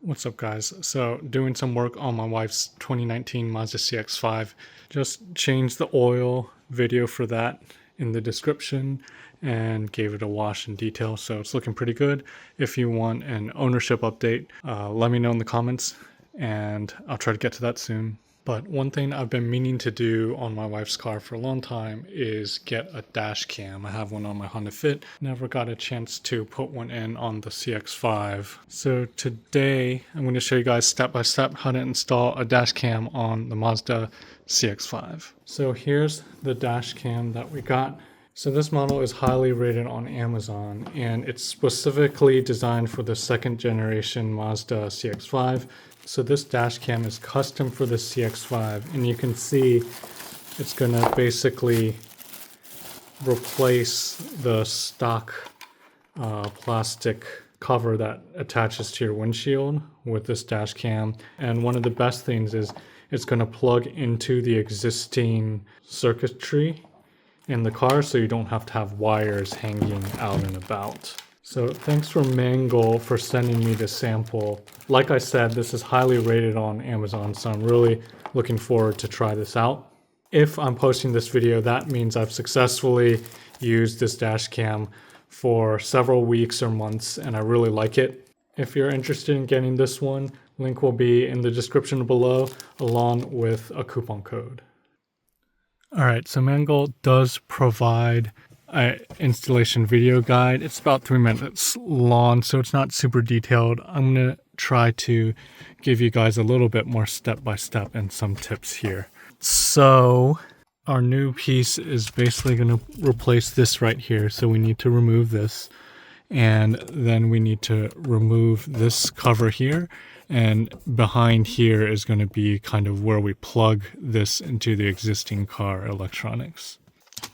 What's up, guys? So doing some work on my wife's 2019 Mazda CX-5. Just changed the oil, video for that in the description, and gave it a wash and detail, so it's looking pretty good. If you want an ownership update, let me know in the comments and I'll try to get to that soon. But one thing I've been meaning to do on my wife's car for a long time is get a dash cam. I have one on my Honda Fit. Never got a chance to put one in on the CX-5. So today I'm going to show you guys step by step how to install a dash cam on the Mazda CX-5. So here's the dash cam that we got. So this model is highly rated on Amazon, and it's specifically designed for the second generation Mazda CX-5. So this dash cam is custom for the CX-5, and you can see it's gonna basically replace the stock plastic cover that attaches to your windshield with this dash cam. And one of the best things is it's gonna plug into the existing circuitry in the car, so you don't have to have wires hanging out and about. So thanks for Mangle for sending me the sample. Like I said, this is highly rated on Amazon, so I'm really looking forward to try this out. If I'm posting this video, that means I've successfully used this dash cam for several weeks or months, and I really like it. If you're interested in getting this one, link will be in the description below, along with a coupon code. All right, so Mangle does provide an installation video guide. It's about 3 minutes long, so it's not super detailed. I'm gonna try to give you guys a little bit more step by step and some tips here. So our new piece is basically gonna replace this right here. So we need to remove this, and then we need to remove this cover here. And behind here is going to be kind of where we plug this into the existing car electronics.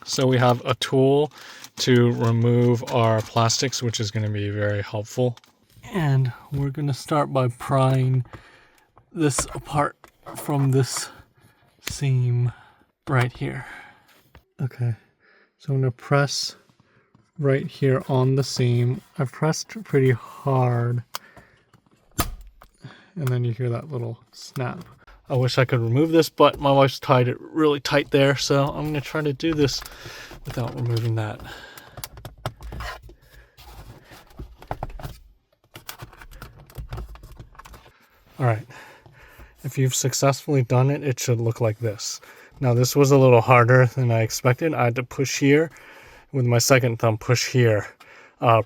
So we have a tool to remove our plastics, which is going to be very helpful. And we're going to start by prying this apart from this seam right here. Okay, so I'm going to press right here on the seam. I've pressed pretty hard, and then you hear that little snap. I wish I could remove this, but my wife's tied it really tight there, so I'm going to try to do this without removing that. Alright, if you've successfully done it, it should look like this. Now this was a little harder than I expected. I had to push here with my second thumb, push here.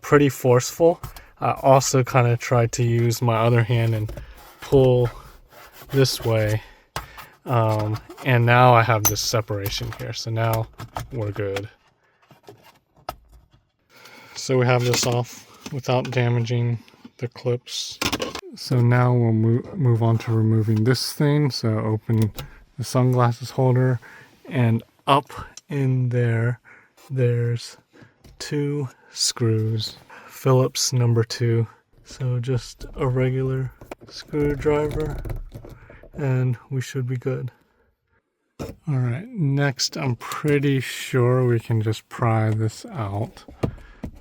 Pretty forceful. I also kind of tried to use my other hand and pull this way, and now I have this separation here, so now we're good. So we have this off without damaging the clips. So now we'll move on to removing this thing. So open the sunglasses holder, and up in there there's 2 screws, Phillips number 2. So just a regular screwdriver, and we should be good. All right, next I'm pretty sure we can just pry this out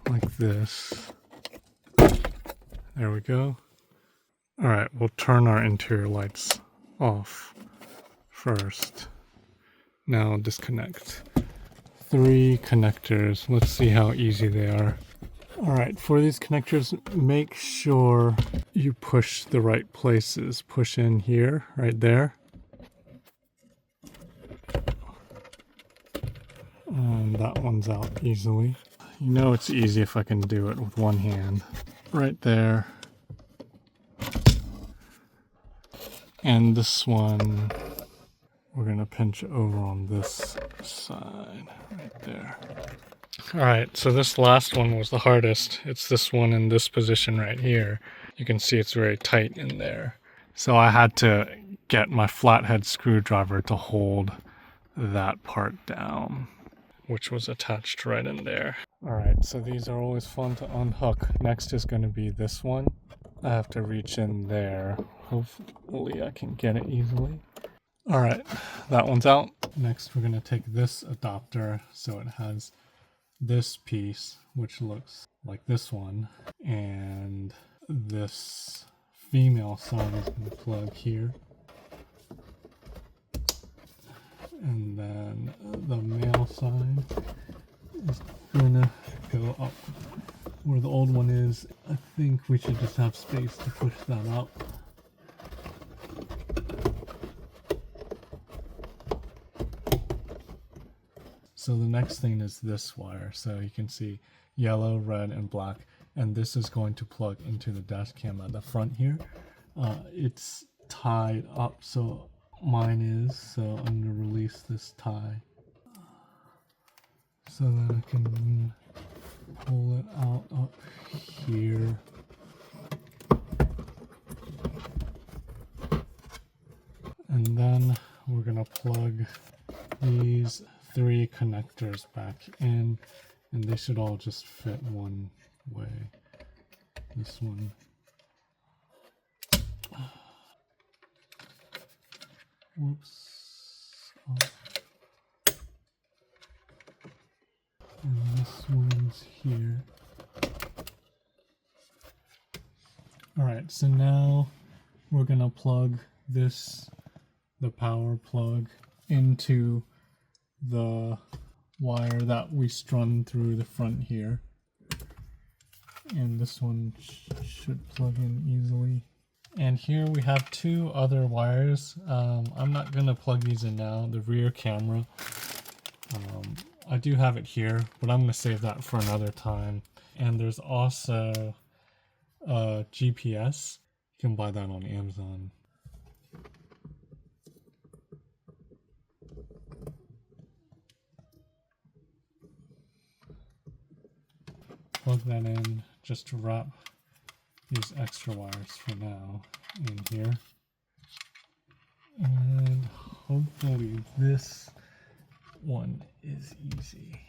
like this. There we go. All right, we'll turn our interior lights off first. Now disconnect. 3 connectors. Let's see how easy they are. All right, for these connectors, make sure you push the right places. Push in here, right there. And that one's out easily. You know it's easy if I can do it with one hand. Right there. And this one, we're gonna pinch over on this side, right there. Alright, so this last one was the hardest. It's this one in this position right here. You can see it's very tight in there. So I had to get my flathead screwdriver to hold that part down, which was attached right in there. Alright, so these are always fun to unhook. Next is going to be this one. I have to reach in there. Hopefully I can get it easily. Alright, that one's out. Next we're going to take this adapter, so it has this piece, which looks like this one, and this female side is going to plug here. And then the male side is going to go up where the old one is. I think we should just have space to push that up. So the next thing is this wire. So you can see yellow, red, and black. And this is going to plug into the dash cam at the front here. It's tied up, so mine is. So I'm going to release this tie so that I can pull it out up here. And then we're going to plug these 3 connectors back in, and they should all just fit one way. This one. Whoops. Oh. And this one's here. Alright, so now we're gonna plug this, the power plug, into the wire that we strung through the front here. And this one should plug in easily. And here we have 2 other wires. I'm not gonna plug these in now. The rear camera, I do have it here, but I'm gonna save that for another time. And there's also a GPS. You can buy that on Amazon. Plug that in just to wrap these extra wires for now in here. And hopefully this one is easy.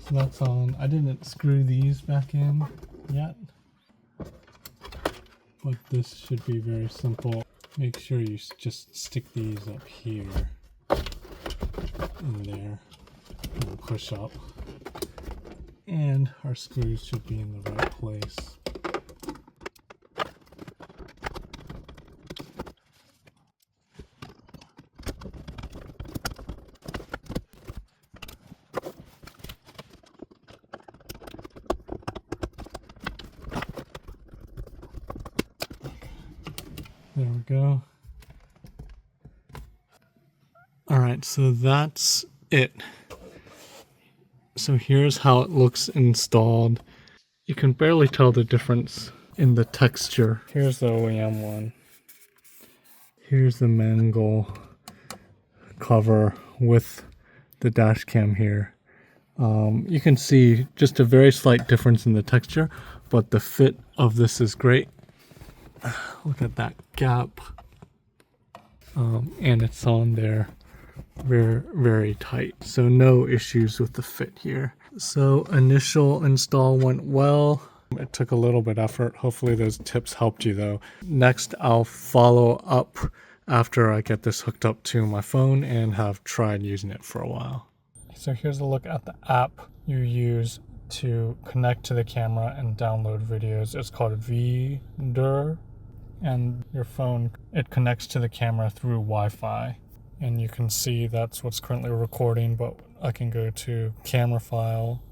So that's on. I didn't screw these back in yet, but this should be very simple. Make sure you just stick these up here and there and push up, and our screws should be in the right place. There we go. Alright, so that's it. So here's how it looks installed. You can barely tell the difference in the texture. Here's the OEM one. Here's the mangle cover with the dash cam here. You can see just a very slight difference in the texture, but the fit of this is great. Look at that gap, and it's on there very, very tight, so no issues with the fit here. So initial install went well. It took a little bit of effort. Hopefully those tips helped you though. Next, I'll follow up after I get this hooked up to my phone and have tried using it for a while. So here's a look at the app you use to connect to the camera and download videos. It's called VDR. And your phone, it connects to the camera through Wi-Fi, and you can see that's what's currently recording, but I can go to camera file,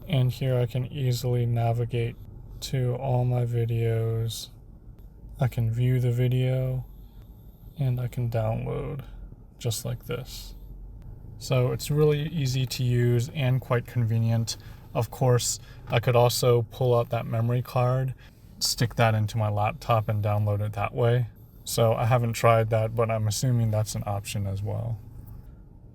and here I can easily navigate to all my videos. I can view the video and I can download just like this. So it's really easy to use and quite convenient. Of course, I could also pull out that memory card, stick that into my laptop and download it that way. So I haven't tried that, but I'm assuming that's an option as well.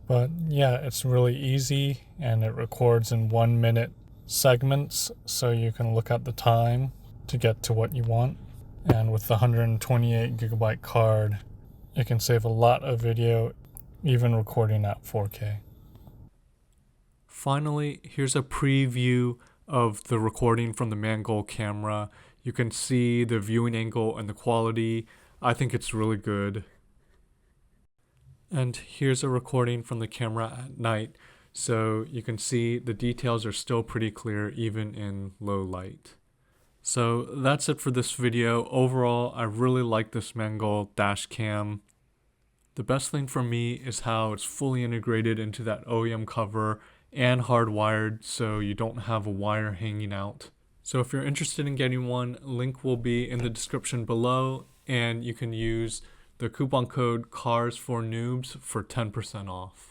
But yeah, it's really easy, and it records in 1-minute segments, so you can look at the time to get to what you want. And with the 128 gigabyte card, you can save a lot of video even recording at 4K. Finally, here's a preview of the recording from the Mangold camera. You can see the viewing angle and the quality. I think it's really good. And here's a recording from the camera at night. So you can see the details are still pretty clear even in low light. So that's it for this video. Overall, I really like this Mangold dash cam. The best thing for me is how it's fully integrated into that OEM cover and hardwired, so you don't have a wire hanging out. So if you're interested in getting one, link will be in the description below, and you can use the coupon code CARS4NOOBS for 10% off.